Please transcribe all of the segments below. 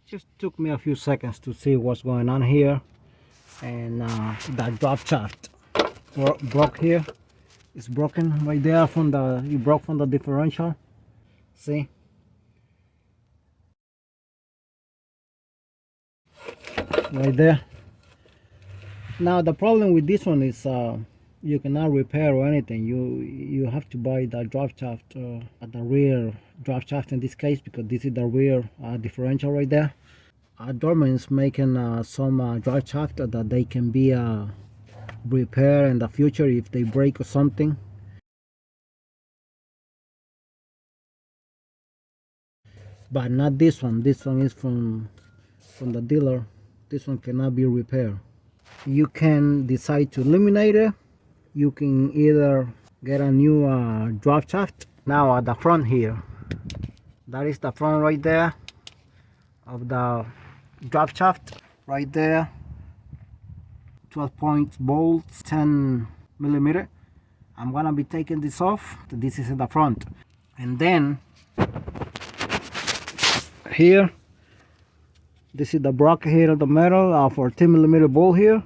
Just took me a few seconds to see what's going on here. And that drop shaft broke here. It's broken right there from the, it broke from the differential. See? Right there. Now the problem with this one is you cannot repair or anything. You have to buy the drop shaft at the rear drop shaft in this case, because this is the rear differential right there. Dorman's making some drive shaft that they can be repaired in the future if they break or something. But not this one. This one is from the dealer. This one cannot be repaired. You can decide to eliminate it. You can either get a new drive shaft. Now at the front here, that is the front right there of the drive shaft right there. 12 point bolts, 10 millimeter. I'm gonna be taking this off. This is in the front, and then here, this is the bracket here of the metal, 14 millimeter bolt here,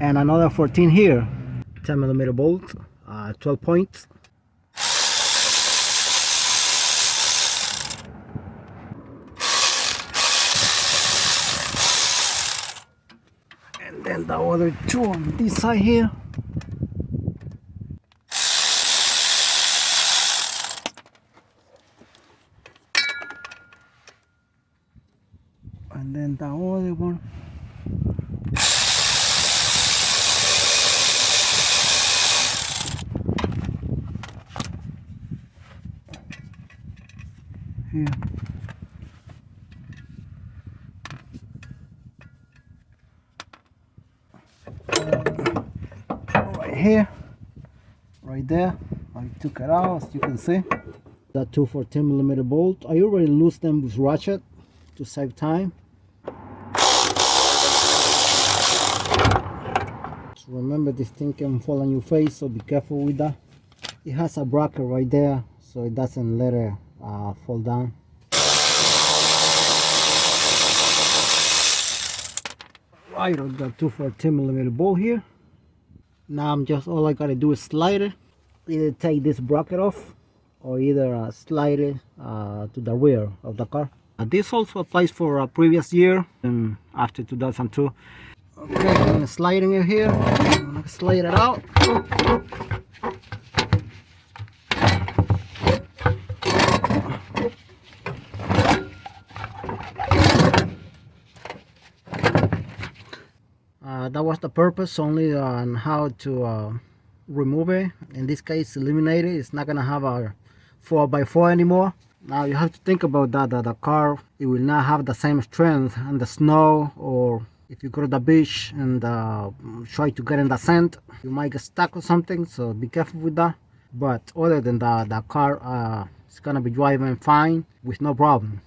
and another 14 here, 10 millimeter bolt, 12 points. And then the other two on this side here. And then the other one. Here. Right here. Right there. I took it out, as you can see. The two 14 millimeter bolt. I already loosened them with ratchet to save time. So remember, this thing can fall on your face, so be careful with that. It has a bracket right there, so it doesn't let it fall down. Right on the 214 millimeter bolt here. Now I'm just, all I gotta do is slide it. Either take this bracket off or either slide it to the rear of the car. This also applies for a previous year and after 2002. Okay, I'm gonna slide it here. I'm gonna slide it out. That was the purpose, only on how to remove it. In this case, eliminate it. It's not gonna have a 4x4 anymore. Now you have to think about that, the car, it will not have the same strength in the snow, or if you go to the beach and try to get in the sand, you might get stuck or something, so be careful with that. But other than that, the car is gonna be driving fine with no problem.